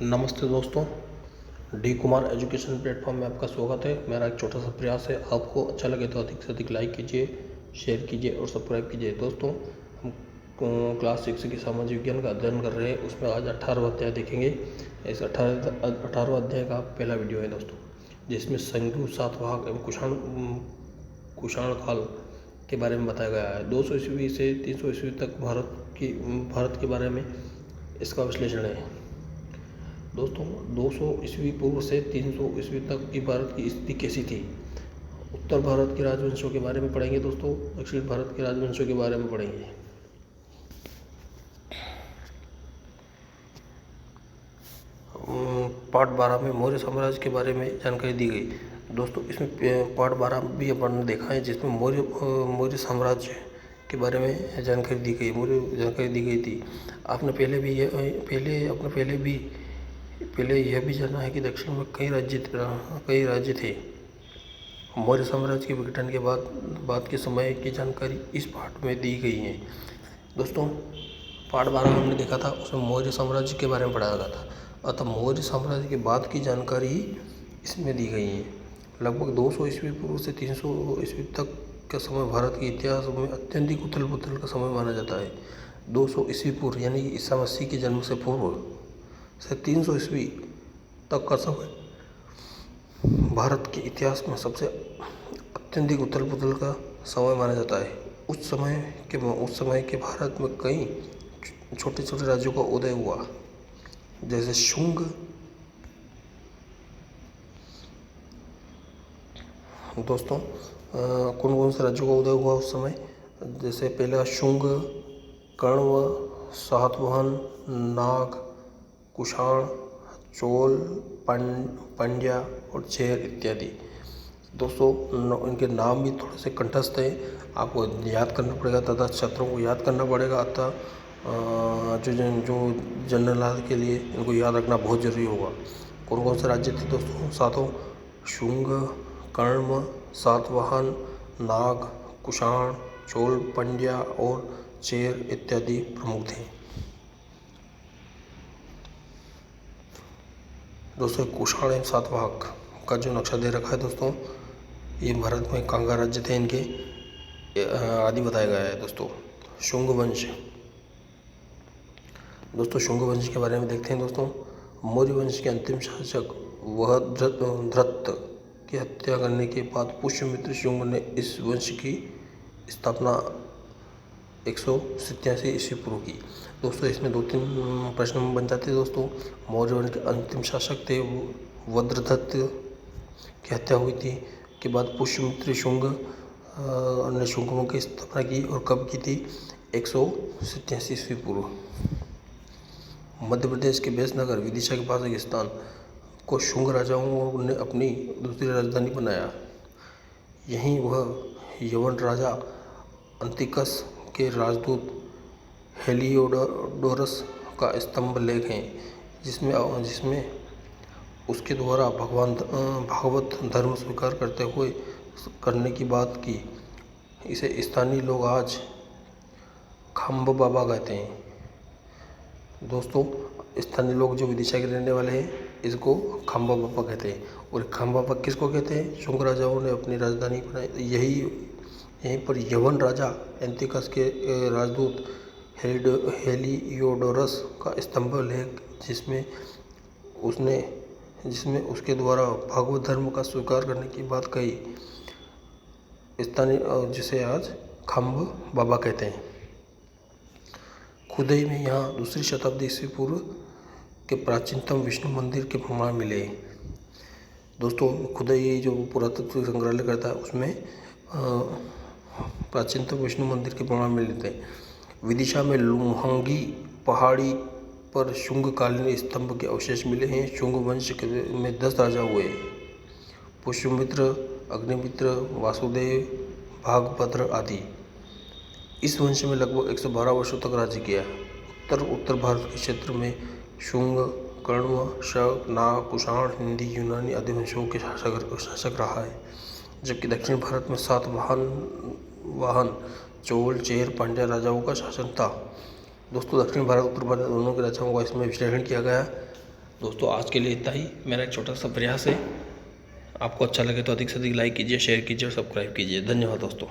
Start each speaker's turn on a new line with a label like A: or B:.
A: नमस्ते दोस्तों, D Kumar education platform में आपका स्वागत है। मेरा एक छोटा सा प्रयास है, आपको अच्छा लगे तो अधिक से अधिक लाइक कीजिए, शेयर कीजिए और सब्सक्राइब कीजिए। दोस्तों, हम क्लास 6 की सामाजिक विज्ञान का अध्ययन कर रहे हैं। उसमें आज 18वां अध्याय देखेंगे। इस 18वां अध्याय का पहला वीडियो है दोस्तों, जिसमें संघु सातवाहन एवं कुषाण काल के बारे में बताया गया है। 200 ईस्वी से 300 ईस्वी तक भारत के बारे में इसका विश्लेषण है। दोस्तों, 200 ईस्वी पूर्व से 300 ईस्वी तक की भारत की स्थिति कैसी थी? उत्तर भारत के राजवंशों के बारे में पढ़ेंगे दोस्तों, दक्षिण भारत के राजवंशों के बारे में पढ़ेंगे। पार्ट 12 में मौर्य साम्राज्य के बारे में जानकारी दी गई। दोस्तों, इसमें पार्ट 12 भी अपन ने देखा है, जिसमें मौर्य साम्राज्य के बारे में जानकारी दी गई थी। आपने पहले यह भी जाना है कि दक्षिण में कई राज्य थे। मौर्य साम्राज्य के विघटन के बाद के समय की जानकारी इस पाठ में दी गई है। दोस्तों, पाठ 12 हमने देखा था, उसमें मौर्य साम्राज्य के बारे में पढ़ाया गया था। अतः मौर्य साम्राज्य के बाद की जानकारी इसमें दी गई है। लगभग 200 ईस्वी पूर्व से 300 ईस्वी तक का समय भारत के इतिहास में अत्यधिक उथल पुथल का समय माना जाता है। 200 ईस्वी पूर्व यानी कि ईसा मसीह के जन्म से पूर्व से 300 ईस्वी तक का समय भारत के इतिहास में सबसे अत्यधिक उथल पुथल का समय माना जाता है। उस समय के भारत में कई छोटे छोटे राज्यों का उदय हुआ, जैसे शुंग, दोस्तों कौन कौन से राज्यों का उदय हुआ उस समय? जैसे पहला शुंग, कण्व, सातवाहन, नाग, कुषाण, चोल, पांड्या और चेर इत्यादि। दोस्तों, इनके नाम भी थोड़े से कंठस्थ हैं, आपको याद करना पड़ेगा तथा क्षेत्रों को याद करना पड़ेगा। अतः जो जनरल के लिए इनको याद रखना बहुत जरूरी होगा। कौन कौन से राज्य थे दोस्तों? सातों शुंग, कण्व, सातवाहन, नाग, कुषाण, चोल, पांड्या और चेर इत्यादि प्रमुख थे। दोस्तों, कुषाण एवं सातवाहन का जो नक्शा दे रखा है दोस्तों, ये भारत में कांगा राज्य थे, इनके आदि बताया गया है। दोस्तों, शुंग वंश के बारे में देखते हैं। दोस्तों, मौर्य वंश के अंतिम शासक वहद्रथ की हत्या करने के बाद पुष्यमित्र शुंग ने इस वंश की स्थापना 187 ईस्वी पूर्व की। दोस्तों, इसमें 2-3 प्रश्न बन जाते हैं। दोस्तों, मौर्य वंश के अंतिम शासक थे वज्रदत्त की हत्या हुई थी के बाद पुष्यमित्र शुंग ने शुंग वंश की स्थापना की और कब की थी? 187 ईस्वी पूर्व। मध्य प्रदेश के बैसनगर विदिशा के पास एक स्थान को शुंग राजाओं ने अपनी दूसरी राजधानी बनाया। यहीं वह यवन राजा अंतिकस के राजदूत हेलियोडोरस का स्तंभ लेख है, जिसमें उसके द्वारा भागवत धर्म स्वीकार करने की बात की। इसे स्थानीय लोग आज खम्ब बाबा कहते हैं। दोस्तों, स्थानीय लोग जो विदिशा के रहने वाले हैं, इसको खम्बा बाबा कहते हैं। और खम्बा बाबा किसको कहते हैं? शुंग राजाओं ने अपनी राजधानी बनाई। यहीं पर यवन राजा एंतिकस के राजदूत हेलियोडोरस का स्तंभ लेख, जिसमें उसके द्वारा भागवत धर्म का स्वीकार करने की बात कही, स्थानीय जिसे आज खम्ब बाबा कहते हैं। खुदई में यहाँ 2री शताब्दी ईस्वी पूर्व के प्राचीनतम विष्णु मंदिर के प्रमाण मिले। दोस्तों, खुदई जो पुरातत्व संग्रहालय करता है, उसमें प्राचीनतम विष्णु मंदिर के प्रमाण मिलते हैं। विदिशा में लुहांगी पहाड़ी पर शुंगकालीन स्तंभ के अवशेष मिले हैं। शुंग वंश में 10 राजा हुए: पुष्यमित्र, अग्निमित्र, वासुदेव, भागभद्र आदि। इस वंश में लगभग 112 वर्षों तक राज्य किया। उत्तर भारत के क्षेत्र में शुंग, कण्व, शक, नाग, कुषाण, हिंदी, यूनानी आदि वंशों के शासक रहा है, जबकि दक्षिण भारत में सातवाहन, चोल, चेर, पांड्या राजाओं का शासन था। दोस्तों, दक्षिण भारत उत्तर भारत दोनों के राजाओं का इसमें विश्लेषण किया गया। दोस्तों आज के लिए इतना ही, मेरा एक छोटा सा प्रयास है। आपको अच्छा लगे तो अधिक से अधिक लाइक कीजिए, शेयर कीजिए और सब्सक्राइब कीजिए। धन्यवाद दोस्तों।